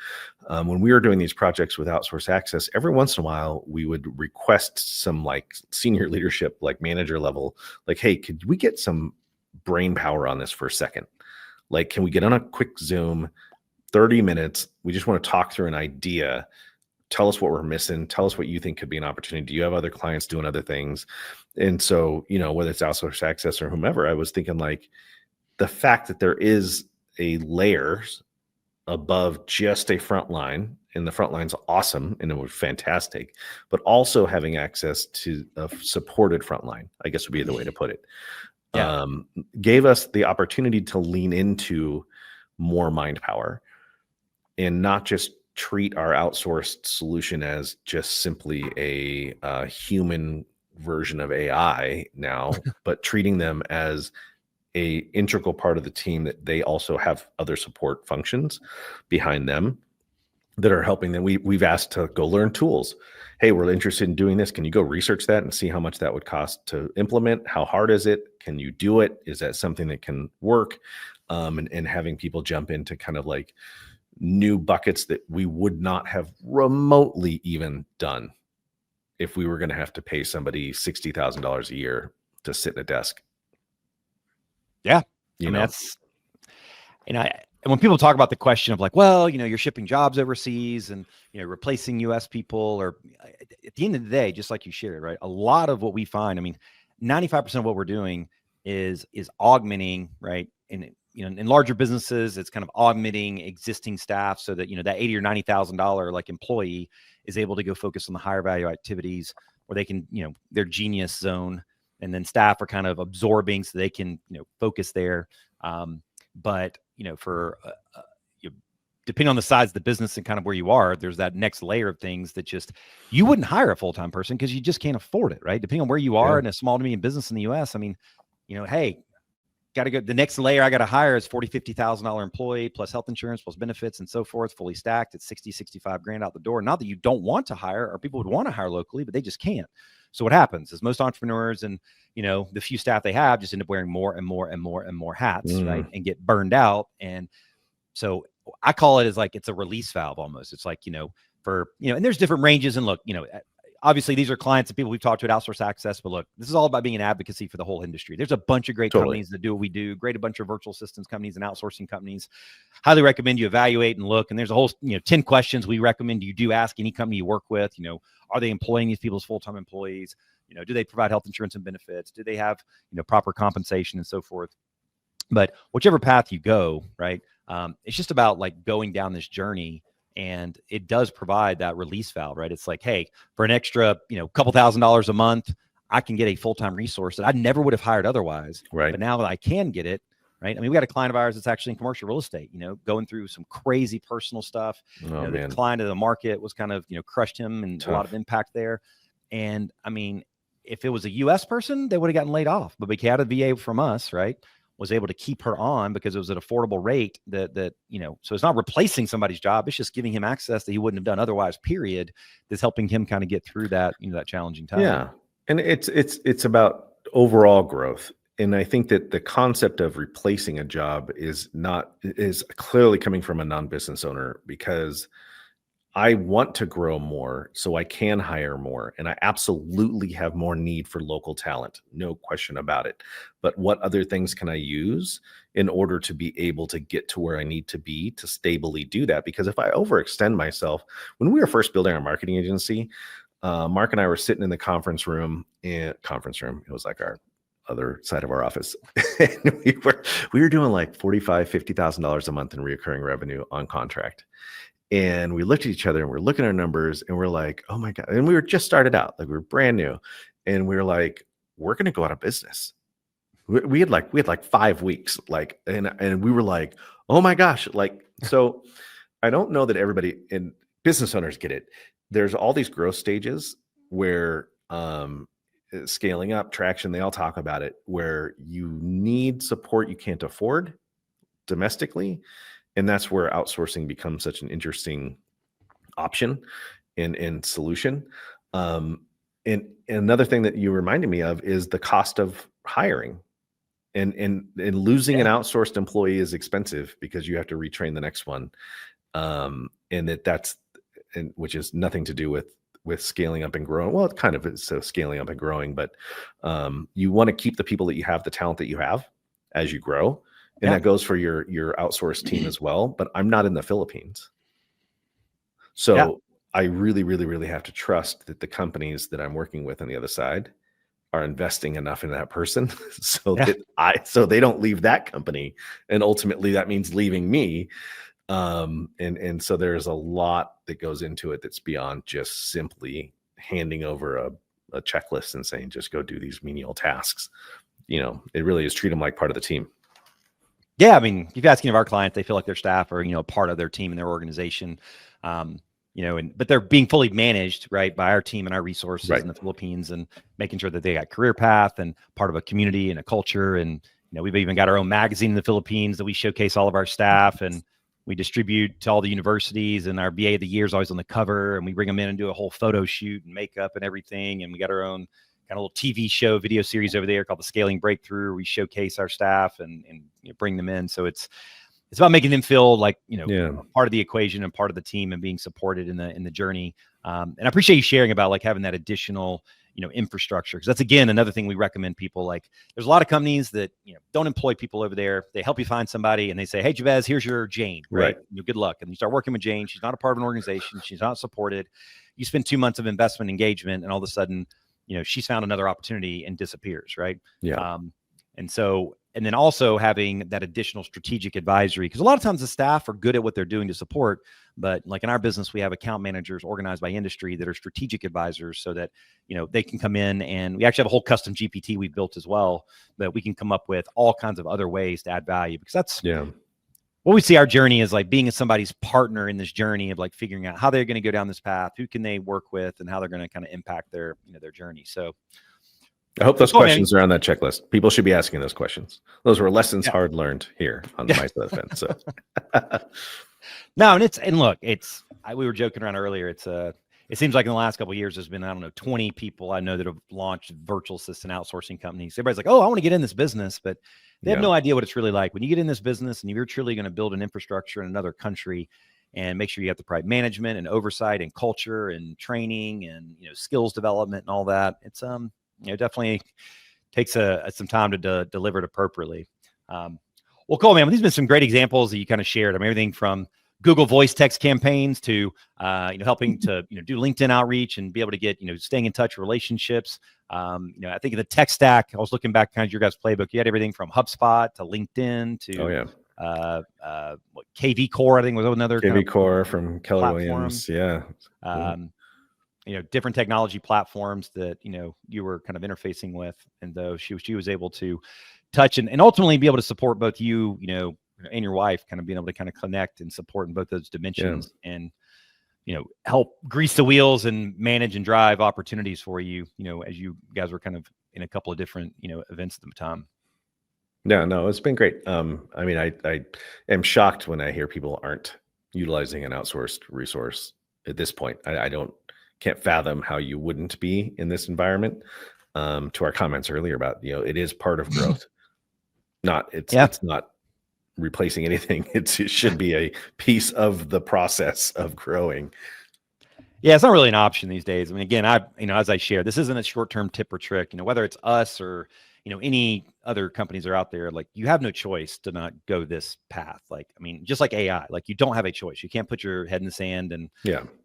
Speaker 2: When we were doing these projects with Outsource Access, every once in a while, we would request some like senior leadership, like manager level, like, hey, could we get some brain power on this for a second? Like, can we get on a quick Zoom, 30 minutes? We just want to talk through an idea. Tell us what we're missing. Tell us what you think could be an opportunity. Do you have other clients doing other things? And so, whether it's Outsource Access or whomever, I was thinking like the fact that there is a layer above just a front line, and the front line's awesome and it was fantastic, but also having access to a supported front line, I guess would be the way to put it, gave us the opportunity to lean into more mind power and not just treat our outsourced solution as just simply a human version of AI now, but treating them as a integral part of the team, that they also have other support functions behind them that are helping them. We've asked to go learn tools. Hey, we're interested in doing this. Can you go research that and see how much that would cost to implement? How hard is it? Can you do it? Is that something that can work? And having people jump into kind of like new buckets that we would not have remotely even done if we were going to have to pay somebody $60,000 a year to sit at a desk.
Speaker 1: Yeah. That's, and when people talk about the question of like, well, you're shipping jobs overseas and, replacing US people, or at the end of the day, just like you shared, right? A lot of what we find, 95% of what we're doing is augmenting, right? And, in larger businesses, it's kind of augmenting existing staff so that, that $80,000 or $90,000 like employee is able to go focus on the higher value activities where they can, their genius zone, and then staff are kind of absorbing so they can, focus there. But, for depending on the size of the business and kind of where you are, there's that next layer of things that just, you wouldn't hire a full-time person because you just can't afford it, right? Depending on where you are in a small to medium business in the US, hey, got to go. The next layer I got to hire is $40,000-$50,000 employee plus health insurance plus benefits and so forth, fully stacked at 60, 65 grand out the door. Not that you don't want to hire, or people would want to hire locally, but they just can't. So what happens is most entrepreneurs and, the few staff they have just end up wearing more and more and more and more hats, right? And get burned out. And so I call it as like, it's a release valve almost. It's like, and there's different ranges. And look, obviously these are clients and people we've talked to at Outsource Access, but look, this is all about being an advocacy for the whole industry. There's a bunch of great companies that do what we do, great, a bunch of virtual assistants companies and outsourcing companies. Highly recommend you evaluate and look. And there's a whole, 10 questions we recommend you do ask any company you work with. Are they employing these people as full-time employees? Do they provide health insurance and benefits? Do they have, proper compensation and so forth? But whichever path you go, right, it's just about like going down this journey. And it does provide that release valve, right? It's like, hey, for an extra, couple $1,000s a month, I can get a full-time resource that I never would have hired otherwise.
Speaker 2: Right.
Speaker 1: But now that I can get it, right? I mean, we got a client of ours that's actually in commercial real estate, going through some crazy personal stuff. The decline of the market was kind of, crushed him and a lot of impact there. And I mean, if it was a US person, they would have gotten laid off, but we had a VA from us, right? Was able to keep her on because it was an affordable rate that, so it's not replacing somebody's job. It's just giving him access that he wouldn't have done otherwise, period. That's helping him kind of get through that, that challenging time.
Speaker 2: Yeah. And it's about overall growth. And I think that the concept of replacing a job is clearly coming from a non-business owner, because I want to grow more so I can hire more. And I absolutely have more need for local talent, no question about it. But what other things can I use in order to be able to get to where I need to be to stably do that? Because if I overextend myself, when we were first building our marketing agency, Mark and I were sitting in the conference room. It was like our other side of our office. And we were doing like $45,000, $50,000 a month in recurring revenue on contract. And we looked at each other and we're looking at our numbers and we're like, oh my God. And we were just started out, like we were brand new. And we were like, we're going to go out of business. We had like 5 weeks, and we were like, oh my gosh. So I don't know that everybody in business owners get it. There's all these growth stages where, scaling up, traction, they all talk about it, where you need support you can't afford domestically. And that's where outsourcing becomes such an interesting option and solution. And another thing that you reminded me of is the cost of hiring. And losing an outsourced employee is expensive because you have to retrain the next one. Which is nothing to do with scaling up and growing. Well, it kind of is, so scaling up and growing, but you want to keep the people that you have, the talent that you have as you grow. And that goes for your outsourced team as well. But I'm not in the Philippines. So I really, really, really have to trust that the companies that I'm working with on the other side are investing enough in that person so they don't leave that company. And ultimately that means leaving me. And so there's a lot that goes into it that's beyond just simply handing over a checklist and saying, just go do these menial tasks. It really is treat them like part of the team.
Speaker 1: Yeah, I mean, if you ask any of our clients, they feel like their staff are, part of their team and their organization, but they're being fully managed, right, by our team and our resources in the Philippines, and making sure that they got career path and part of a community and a culture. And, we've even got our own magazine in the Philippines that we showcase all of our staff, and we distribute to all the universities, and our BA of the year is always on the cover, and we bring them in and do a whole photo shoot and makeup and everything. And we got our own kind of little TV show, video series over there called The Scaling Breakthrough. We showcase our staff and bring them in. So it's about making them feel like, part of the equation and part of the team and being supported in the journey. And I appreciate you sharing about like having that additional, infrastructure. Cause that's, again, another thing we recommend people. Like, there's a lot of companies that, don't employ people over there. They help you find somebody and they say, hey, Jabez, here's your Jane, right? Good luck. And you start working with Jane. She's not a part of an organization. She's not supported. You spend 2 months of investment engagement, and all of a sudden, she's found another opportunity and disappears. Right.
Speaker 2: Yeah.
Speaker 1: And then also having that additional strategic advisory, because a lot of times the staff are good at what they're doing to support, but like in our business, we have account managers organized by industry that are strategic advisors, so that, they can come in, and we actually have a whole custom GPT we've built as well, that we can come up with all kinds of other ways to add value, because that's what we see our journey is like, being somebody's partner in this journey of like figuring out how they're going to go down this path, who can they work with, and how they're going to kind of impact their, their journey. So
Speaker 2: I hope those questions are on that checklist. People should be asking those questions. Those were lessons hard learned here on my side of the fence. So
Speaker 1: no, we were joking around earlier. It seems like in the last couple of years, there's been, 20 people I know that have launched virtual assistant outsourcing companies. Everybody's like, oh, I want to get in this business, but they have no idea what it's really like. When you get in this business and you're truly going to build an infrastructure in another country, and make sure you have the right management and oversight and culture and training and, skills development and all that. It's, definitely takes some time to deliver it appropriately. Well, cool, man. These have been some great examples that you kind of shared. I mean, everything from Google voice text campaigns to, helping to, do LinkedIn outreach and be able to get, staying in touch with relationships. I think in the tech stack, I was looking back kind of your guys' playbook. You had everything from HubSpot to LinkedIn to, KV Core, I think was another
Speaker 2: KV Core from Keller
Speaker 1: platform.
Speaker 2: Williams. Yeah.
Speaker 1: Different technology platforms that, you were kind of interfacing with. And though she was able to touch and ultimately be able to support both you, and your wife, kind of being able to kind of connect and support in both those dimensions and, help grease the wheels and manage and drive opportunities for you, as you guys were kind of in a couple of different, events at the time.
Speaker 2: Yeah, no, it's been great. I mean, I am shocked when I hear people aren't utilizing an outsourced resource at this point. I can't fathom how you wouldn't be in this environment. To our comments earlier about, it is part of growth. It's not replacing anything. It should be a piece of the process of growing.
Speaker 1: Yeah, it's not really an option these days. I mean, again, as I share, this isn't a short-term tip or trick, whether it's us or, any other companies that are out there, like you have no choice to not go this path. Like, I mean, just like AI, like you don't have a choice. You can't put your head in the sand and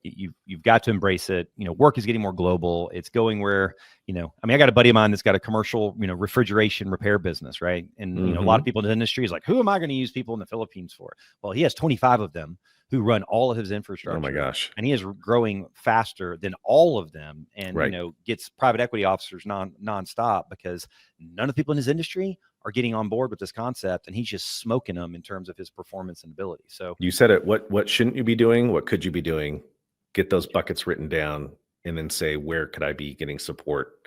Speaker 1: you've got to embrace it. Work is getting more global. It's going where, I got a buddy of mine that's got a commercial, refrigeration repair business. Right. And, a lot of people in the industry is like, who am I going to use people in the Philippines for? Well, he has 25 of them who run all of his infrastructure.
Speaker 2: Oh my gosh.
Speaker 1: And he is growing faster than all of them and, gets private equity officers nonstop because none of the people in his industry are getting on board with this concept. And he's just smoking them in terms of his performance and ability. So
Speaker 2: you said it, what shouldn't you be doing? What could you be doing? Get those buckets written down and then say, where could I be getting support?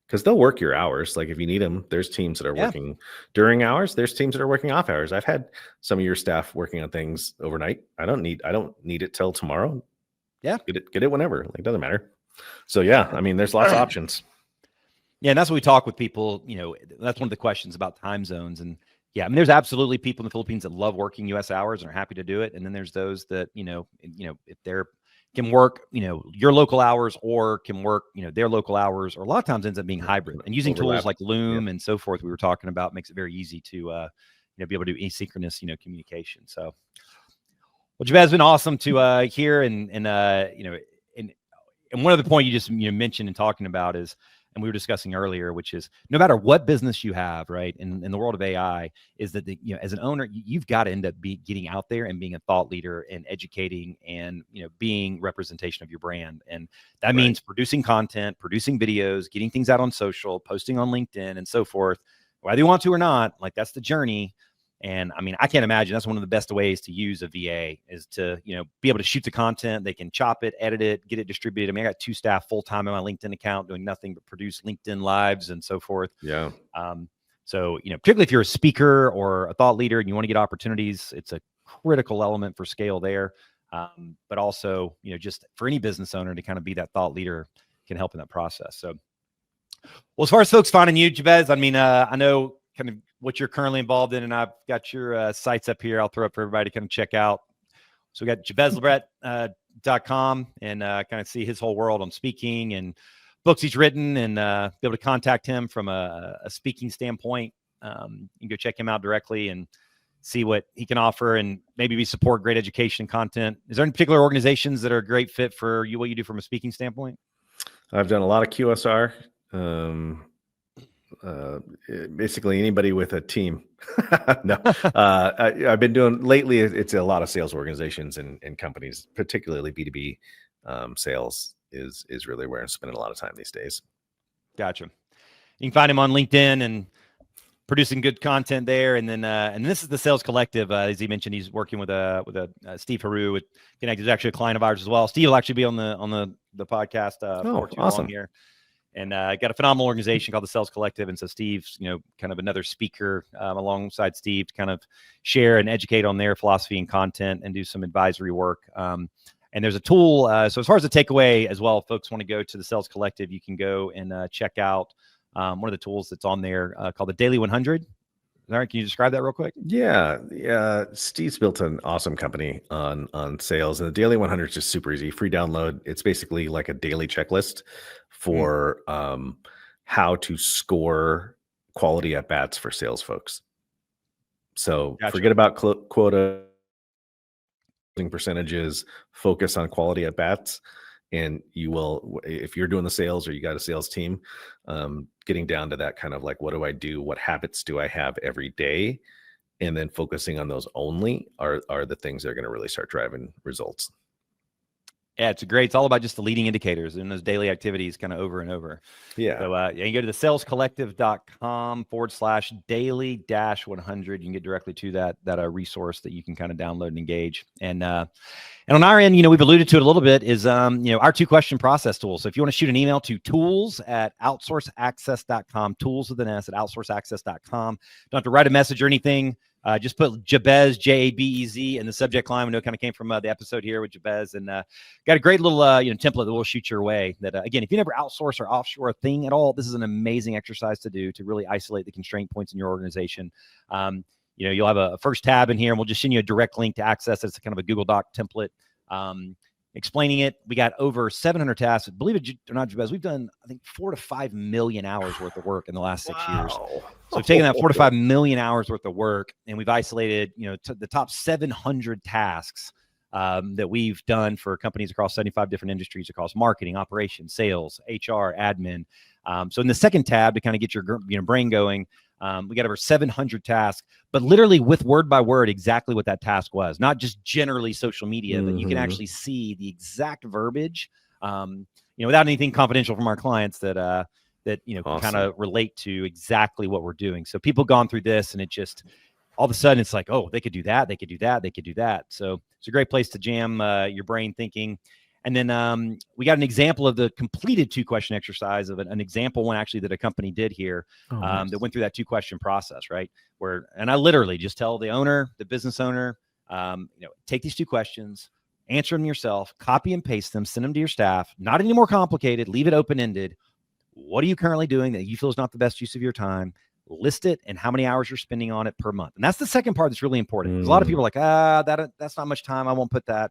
Speaker 2: Because they'll work your hours. Like if you need them, there's teams that are working during hours. There's teams that are working off hours. I've had some of your staff working on things overnight. I don't need it till tomorrow.
Speaker 1: Yeah.
Speaker 2: Get it whenever. Like, doesn't matter. So yeah, I mean, there's lots of options.
Speaker 1: Yeah. And that's what we talk with people, that's one of the questions about time zones. And yeah, I mean, there's absolutely people in the Philippines that love working US hours and are happy to do it. And then there's those that, if they're can work, your local hours or can work, their local hours, or a lot of times ends up being hybrid and using tools like Loom and so forth. We were talking about makes it very easy to, be able to do asynchronous, communication. So, well, Jabez, has been awesome to hear. And one other point you just mentioned and talking about is, and we were discussing earlier, which is no matter what business you have, right, in the world of AI, is that as an owner, you've got to end up getting out there and being a thought leader and educating and being representation of your brand, and that means producing content, producing videos, getting things out on social, posting on LinkedIn, and so forth. Whether you want to or not, like that's the journey. And I mean, I can't imagine that's one of the best ways to use a VA is to, be able to shoot the content. They can chop it, edit it, get it distributed. I mean, I got 2 staff full-time on my LinkedIn account doing nothing but produce LinkedIn lives and so forth.
Speaker 2: Yeah.
Speaker 1: So, particularly if you're a speaker or a thought leader and you want to get opportunities, it's a critical element for scale there. But also, just for any business owner to kind of be that thought leader can help in that process. So, well, as far as folks finding you, Jabez, I mean, I know kind of what you're currently involved in, and I've got your sites up here. I'll throw up for everybody to kind of check out. So we got Jabez LeBret.com and kind of see his whole world on speaking and books he's written, and be able to contact him from a speaking standpoint. You can go check him out directly and see what he can offer, and maybe we support great education content. Is there any particular organizations that are a great fit for you, what you do from a speaking standpoint?
Speaker 2: I've done a lot of QSR. Basically anybody with a team. No, I've been doing lately. It's a lot of sales organizations and companies, particularly B2B sales is really where I'm spending a lot of time these days.
Speaker 1: Gotcha. You can find him on LinkedIn and producing good content there. And then, and this is the Sales Collective. As he mentioned, he's working with Steve Haru with Connect. He's actually a client of ours as well. Steve will actually be on the podcast for too long here. And got a phenomenal organization called the Sales Collective. And so Steve's, kind of another speaker alongside Steve to kind of share and educate on their philosophy and content and do some advisory work. And there's a tool. So as far as the takeaway as well, folks want to go to the Sales Collective, you can go and check out one of the tools that's on there called the Daily 100. All right. Can you describe that real quick?
Speaker 2: Yeah. Steve's built an awesome company on sales, and the Daily 100 is just super easy, free download. It's basically like a daily checklist for how to score quality at bats for sales folks. So
Speaker 1: Gotcha.
Speaker 2: forget about quota percentages, focus on quality at bats, and you will, if you're doing the sales or you got a sales team, getting down to that kind of like, what do I do? What habits do I have every day? And then focusing on those only are the things that are going to really start driving results.
Speaker 1: Yeah, it's all about just the leading indicators and those daily activities kind of over and over.
Speaker 2: Yeah.
Speaker 1: So you go to the salescollective.com/daily-100. You can get directly to that resource that you can kind of download and engage. And on our end, we've alluded to it a little bit, is our 2-question process tool. So if you want to shoot an email to tools@outsourceaccess.com, tools with an S at outsourceaccess.com. Don't have to write a message or anything. Just put Jabez, Jabez, in the subject line. We know it kind of came from the episode here with Jabez, and got a great little template that we'll shoot your way. That again, if you never outsource or offshore a thing at all, this is an amazing exercise to do to really isolate the constraint points in your organization. You'll have a first tab in here, and we'll just send you a direct link to access it. It's kind of a Google Doc template. Explaining it. We got over 700 tasks. Believe it or not, Jabez, we've done, I think, 4 to 5 million hours worth of work in the last 6 years. So we've taken that 4 to 5 million hours worth of work, and we've isolated, the top 700 tasks that we've done for companies across 75 different industries, across marketing, operations, sales, HR, admin. So in the second tab, to kind of get your brain going, we got over 700 tasks, but literally with word by word, exactly what that task was, not just generally social media, but you can actually see the exact verbiage, without anything confidential from our clients that awesome. Kind of relate to exactly what we're doing. So people gone through this, and it just, all of a sudden it's like, oh, they could do that. They could do that. They could do that. So it's a great place to jam your brain thinking. And then we got an example of the completed 2-question exercise of an example one actually that a company did here nice. That went through that 2-question process, right? And I literally just tell the business owner, take these 2 questions, answer them yourself, copy and paste them, send them to your staff. Not any more complicated. Leave it open-ended. What are you currently doing that you feel is not the best use of your time? List it and how many hours you're spending on it per month. And that's the second part that's really important. Because a lot of people are like, that's not much time. I won't put that.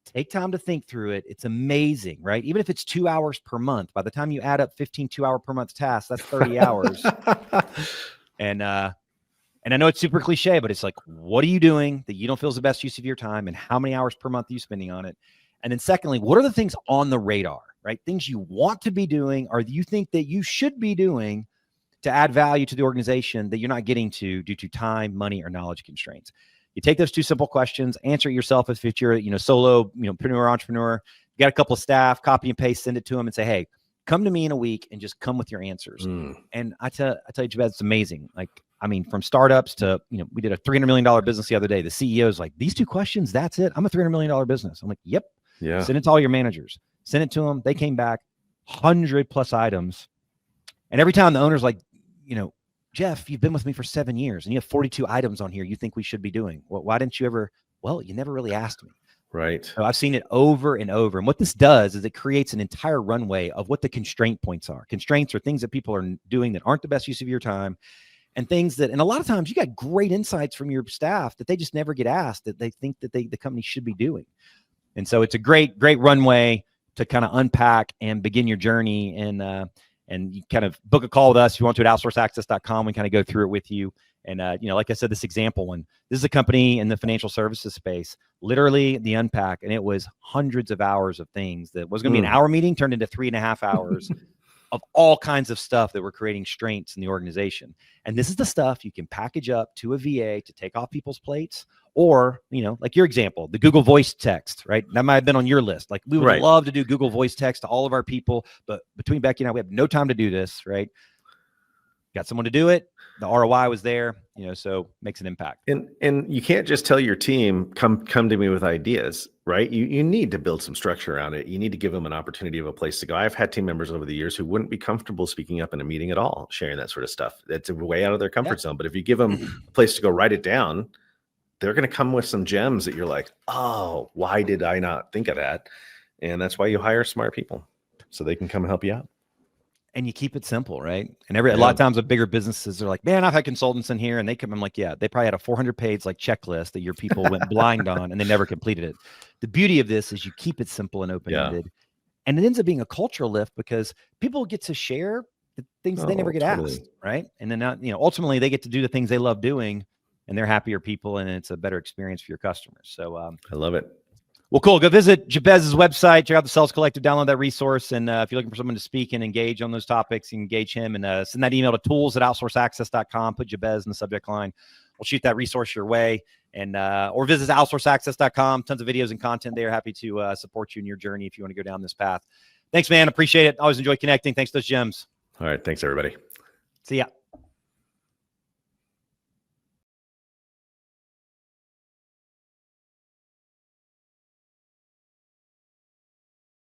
Speaker 1: Take time to think through it. It's amazing, right? Even if it's 2 hours per month, by the time you add up 15 2-hour per month tasks, that's 30 hours. And I know it's super cliche, but it's like, what are you doing that you don't feel is the best use of your time, and how many hours per month are you spending on it? And then secondly, what are the things on the radar, right? Things you want to be doing, or you think that you should be doing to add value to the organization that you're not getting to due to time, money, or knowledge constraints. You take those 2 simple questions, answer it yourself if you're solo, entrepreneur. You got a couple of staff, copy and paste, send it to them, and say, hey, come to me in a week and just come with your answers. And I tell you, Jabez, it's amazing. Like, from startups to, we did a $300 million business the other day. The CEO's like, these 2 questions, that's it. I'm a $300 million business. I'm like, yep. Yeah. Send it to all your managers. Send it to them. They came back 100+ items. And every time the owner's like, Jeff, you've been with me for 7 years and you have 42 items on here you think we should be doing. Well, why didn't you ever? Well, you never really asked me.
Speaker 2: Right.
Speaker 1: So I've seen it over and over. And what this does is it creates an entire runway of what the constraint points are. Constraints are things that people are doing that aren't the best use of your time, and things that, and a lot of times you got great insights from your staff that they just never get asked, that they think that the company should be doing. And so it's a great runway to kind of unpack and begin your journey. And you kind of book a call with us if you want to at outsourceaccess.com. We kind of go through it with you. And, like I said, this example one, this is a company in the financial services space, literally the unpack. And it was hundreds of hours of things that was going to be an hour meeting turned into 3.5 hours of all kinds of stuff that were creating strains in the organization. And this is the stuff you can package up to a VA to take off people's plates, or, like your example, the Google Voice text, right? That might have been on your list. Like, we would love to do Google Voice text to all of our people, but between Becky and I, we have no time to do this, right? Got someone to do it. The ROI was there, so makes an impact.
Speaker 2: And you can't just tell your team, come to me with ideas, right? You need to build some structure around it. You need to give them an opportunity of a place to go. I've had team members over the years who wouldn't be comfortable speaking up in a meeting at all, sharing that sort of stuff. It's way out of their comfort zone. But if you give them a place to go write it down, they're going to come with some gems that you're like, oh, why did I not think of that? And that's why you hire smart people, so they can come and help you out.
Speaker 1: and you keep it simple, right? And a lot
Speaker 2: Yeah.
Speaker 1: of times with bigger businesses, they're like, man, I've had consultants in here and they come, I'm like, yeah, they probably had a 400-page like checklist that your people went blind on and they never completed it. The beauty of this is you keep it simple and open-ended. And it ends up being a cultural lift because people get to share the things they never get asked, right? And then, ultimately they get to do the things they love doing and they're happier people and it's a better experience for your customers. So
Speaker 2: I love it.
Speaker 1: Well, cool. Go visit Jabez's website, check out the Sales Collective, download that resource. And if you're looking for someone to speak and engage on those topics, you can engage him and send that email to tools@outsourceaccess.com, put Jabez in the subject line. We'll shoot that resource your way and or visit outsourceaccess.com. Tons of videos and content there. Happy to support you in your journey if you want to go down this path. Thanks, man. Appreciate it. Always enjoy connecting. Thanks to those gems.
Speaker 2: All right. Thanks, everybody.
Speaker 1: See ya.